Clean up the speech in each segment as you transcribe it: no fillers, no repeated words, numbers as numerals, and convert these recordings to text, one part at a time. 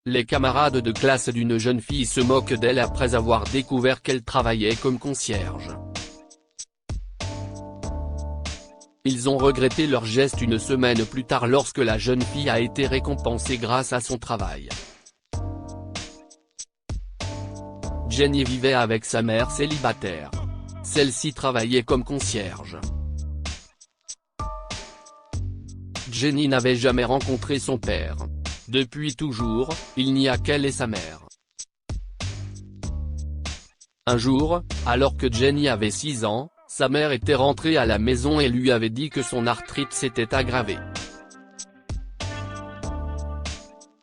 Les camarades de classe d'une jeune fille se moquent d'elle après avoir découvert qu'elle travaillait comme concierge. Ils ont regretté leur geste une semaine plus tard lorsque la jeune fille a été récompensée grâce à son travail. Jenny vivait avec sa mère célibataire. Celle-ci travaillait comme concierge. Jenny n'avait jamais rencontré son père. Depuis toujours, il n'y a qu'elle et sa mère. Un jour, alors que Jenny avait 6 ans, sa mère était rentrée à la maison et lui avait dit que son arthrite s'était aggravée.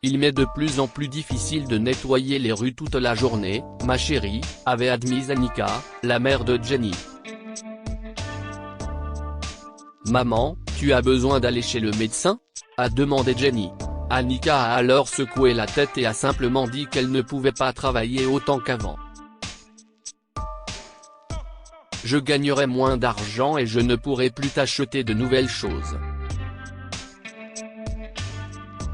Il m'est de plus en plus difficile de nettoyer les rues toute la journée, ma chérie, avait admis Annika, la mère de Jenny. Maman, tu as besoin d'aller chez le médecin ? A demandé Jenny. Annika a alors secoué la tête et a simplement dit qu'elle ne pouvait pas travailler autant qu'avant. Je gagnerai moins d'argent et je ne pourrai plus t'acheter de nouvelles choses.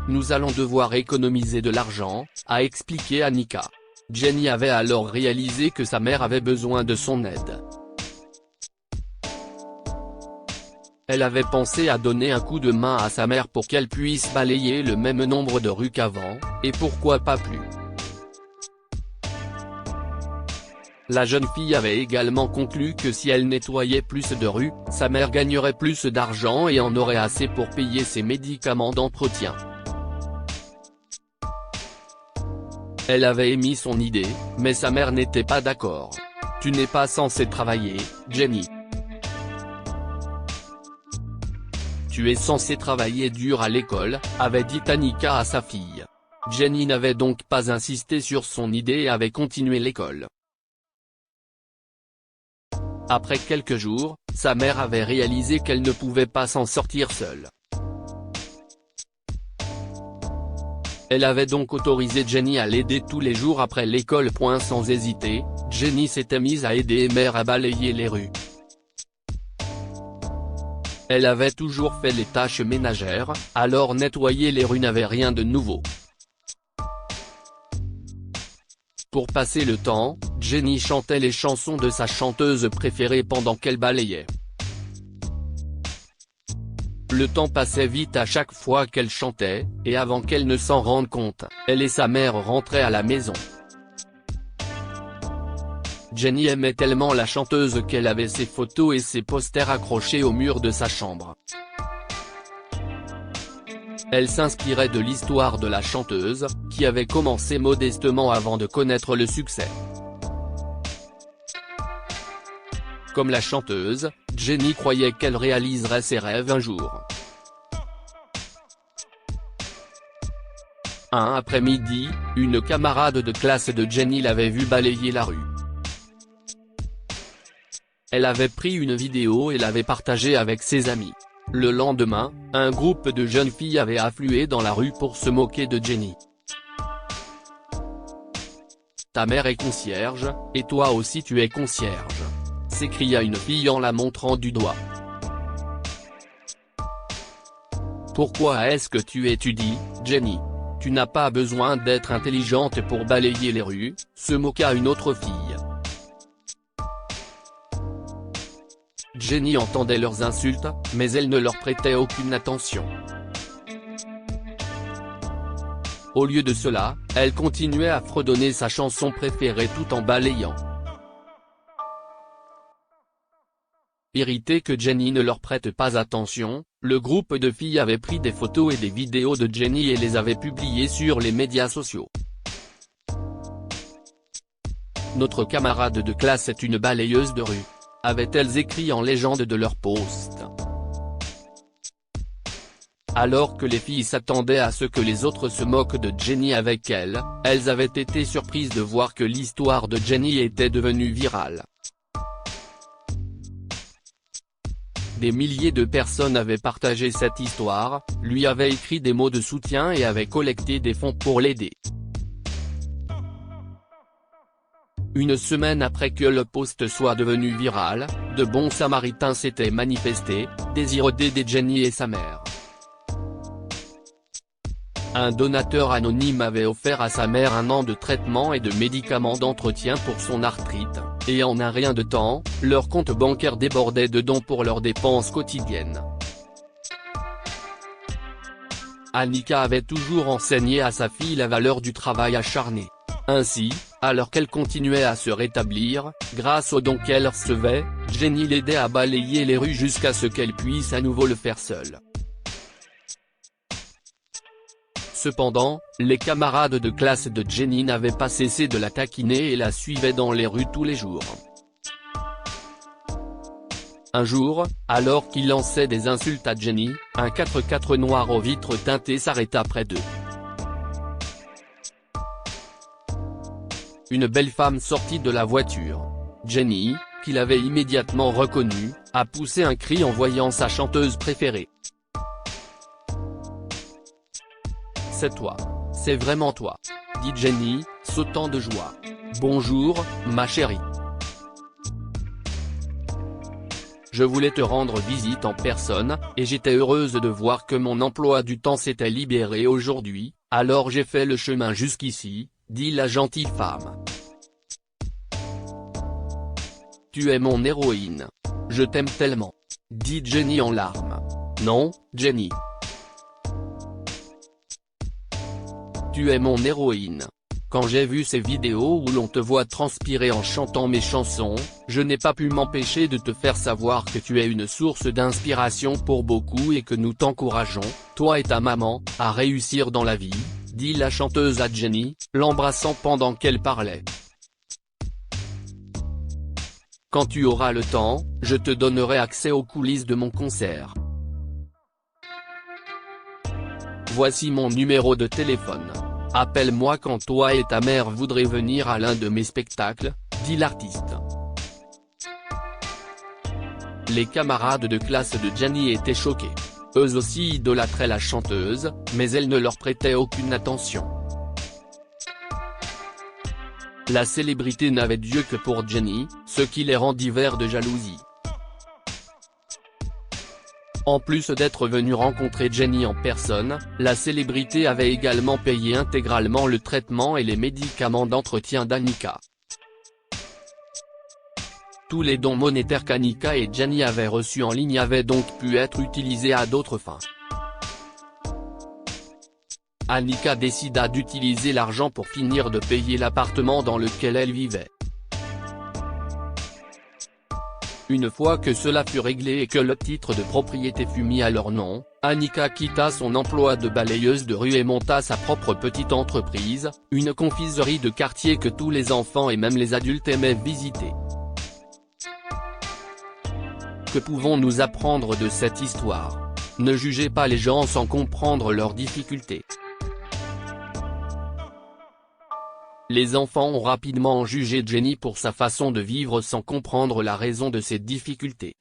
Nous allons devoir économiser de l'argent, a expliqué Annika. Jenny avait alors réalisé que sa mère avait besoin de son aide. Elle avait pensé à donner un coup de main à sa mère pour qu'elle puisse balayer le même nombre de rues qu'avant, et pourquoi pas plus. La jeune fille avait également conclu que si elle nettoyait plus de rues, sa mère gagnerait plus d'argent et en aurait assez pour payer ses médicaments d'entretien. Elle avait émis son idée, mais sa mère n'était pas d'accord. « Tu n'es pas censée travailler, Jenny. Tu es censée travailler dur à l'école », avait dit Annika à sa fille. Jenny n'avait donc pas insisté sur son idée et avait continué l'école. Après quelques jours, sa mère avait réalisé qu'elle ne pouvait pas s'en sortir seule. Elle avait donc autorisé Jenny à l'aider tous les jours après l'école. Sans hésiter, Jenny s'était mise à aider mère à balayer les rues. Elle avait toujours fait les tâches ménagères, alors nettoyer les rues n'avait rien de nouveau. Pour passer le temps, Jenny chantait les chansons de sa chanteuse préférée pendant qu'elle balayait. Le temps passait vite à chaque fois qu'elle chantait, et avant qu'elle ne s'en rende compte, elle et sa mère rentraient à la maison. Jenny aimait tellement la chanteuse qu'elle avait ses photos et ses posters accrochés au mur de sa chambre. Elle s'inspirait de l'histoire de la chanteuse, qui avait commencé modestement avant de connaître le succès. Comme la chanteuse, Jenny croyait qu'elle réaliserait ses rêves un jour. Un après-midi, une camarade de classe de Jenny l'avait vue balayer la rue. Elle avait pris une vidéo et l'avait partagée avec ses amis. Le lendemain, un groupe de jeunes filles avait afflué dans la rue pour se moquer de Jenny. « Ta mère est concierge, et toi aussi tu es concierge », s'écria une fille en la montrant du doigt. « Pourquoi est-ce que tu étudies, Jenny ? Tu n'as pas besoin d'être intelligente pour balayer les rues », se moqua une autre fille. Jenny entendait leurs insultes, mais elle ne leur prêtait aucune attention. Au lieu de cela, elle continuait à fredonner sa chanson préférée tout en balayant. Irrité que Jenny ne leur prête pas attention, le groupe de filles avait pris des photos et des vidéos de Jenny et les avait publiées sur les médias sociaux. « Notre camarade de classe est une balayeuse de rue », avaient-elles écrit en légende de leur post. Alors que les filles s'attendaient à ce que les autres se moquent de Jenny avec elles, elles avaient été surprises de voir que l'histoire de Jenny était devenue virale. Des milliers de personnes avaient partagé cette histoire, lui avaient écrit des mots de soutien et avaient collecté des fonds pour l'aider. Une semaine après que le post soit devenu viral, de bons samaritains s'étaient manifestés, désireux d'aider Jenny et sa mère. Un donateur anonyme avait offert à sa mère 1 an de traitement et de médicaments d'entretien pour son arthrite, et en un rien de temps, leur compte bancaire débordait de dons pour leurs dépenses quotidiennes. Annika avait toujours enseigné à sa fille la valeur du travail acharné. Ainsi, alors qu'elle continuait à se rétablir, grâce aux dons qu'elle recevait, Jenny l'aidait à balayer les rues jusqu'à ce qu'elle puisse à nouveau le faire seule. Cependant, les camarades de classe de Jenny n'avaient pas cessé de la taquiner et la suivaient dans les rues tous les jours. Un jour, alors qu'il lançait des insultes à Jenny, un 4x4 noir aux vitres teintées s'arrêta près d'eux. Une belle femme sortit de la voiture. Jenny, qui l'avait immédiatement reconnue, a poussé un cri en voyant sa chanteuse préférée. « C'est toi. C'est vraiment toi », dit Jenny, sautant de joie. « Bonjour, ma chérie. Je voulais te rendre visite en personne, et j'étais heureuse de voir que mon emploi du temps s'était libéré aujourd'hui, alors j'ai fait le chemin jusqu'ici, » dit la gentille femme. « Tu es mon héroïne. Je t'aime tellement », dit Jenny en larmes. « Non, Jenny. Tu es mon héroïne. Quand j'ai vu ces vidéos où l'on te voit transpirer en chantant mes chansons, je n'ai pas pu m'empêcher de te faire savoir que tu es une source d'inspiration pour beaucoup et que nous t'encourageons, toi et ta maman, à réussir dans la vie, » dit la chanteuse à Jenny, l'embrassant pendant qu'elle parlait. « Quand tu auras le temps, je te donnerai accès aux coulisses de mon concert. Voici mon numéro de téléphone. Appelle-moi quand toi et ta mère voudrez venir à l'un de mes spectacles, » dit l'artiste. Les camarades de classe de Jenny étaient choqués. Eux aussi idolâtraient la chanteuse, mais elle ne leur prêtait aucune attention. La célébrité n'avait d'yeux que pour Jenny, ce qui les rendit verts de jalousie. En plus d'être venu rencontrer Jenny en personne, la célébrité avait également payé intégralement le traitement et les médicaments d'entretien d'Annika. Tous les dons monétaires qu'Annika et Jenny avaient reçus en ligne avaient donc pu être utilisés à d'autres fins. Annika décida d'utiliser l'argent pour finir de payer l'appartement dans lequel elle vivait. Une fois que cela fut réglé et que le titre de propriété fut mis à leur nom, Annika quitta son emploi de balayeuse de rue et monta sa propre petite entreprise, une confiserie de quartier que tous les enfants et même les adultes aimaient visiter. Que pouvons-nous apprendre de cette histoire? Ne jugez pas les gens sans comprendre leurs difficultés. Les enfants ont rapidement jugé Jenny pour sa façon de vivre sans comprendre la raison de ses difficultés.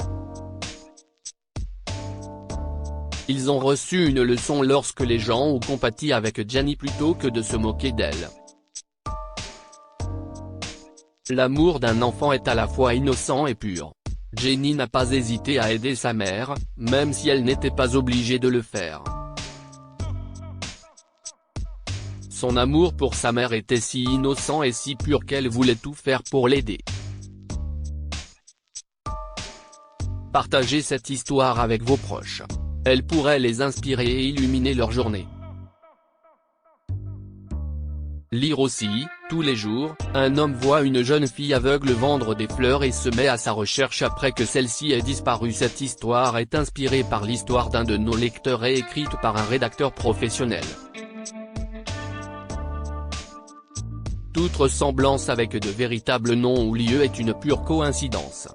Ils ont reçu une leçon lorsque les gens ont compati avec Jenny plutôt que de se moquer d'elle. L'amour d'un enfant est à la fois innocent et pur. Jenny n'a pas hésité à aider sa mère, même si elle n'était pas obligée de le faire. Son amour pour sa mère était si innocent et si pur qu'elle voulait tout faire pour l'aider. Partagez cette histoire avec vos proches. Elle pourrait les inspirer et illuminer leur journée. Lire aussi, tous les jours, un homme voit une jeune fille aveugle vendre des fleurs et se met à sa recherche après que celle-ci ait disparu. Cette histoire est inspirée par l'histoire d'un de nos lecteurs et écrite par un rédacteur professionnel. Toute ressemblance avec de véritables noms ou lieux est une pure coïncidence.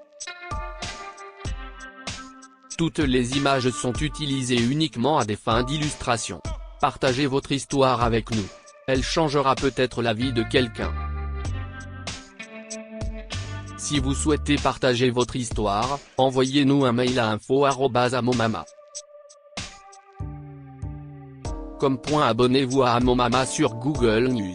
Toutes les images sont utilisées uniquement à des fins d'illustration. Partagez votre histoire avec nous. Elle changera peut-être la vie de quelqu'un. Si vous souhaitez partager votre histoire, envoyez-nous un mail à info@amomama.com. Abonnez-vous à Amomama sur Google News.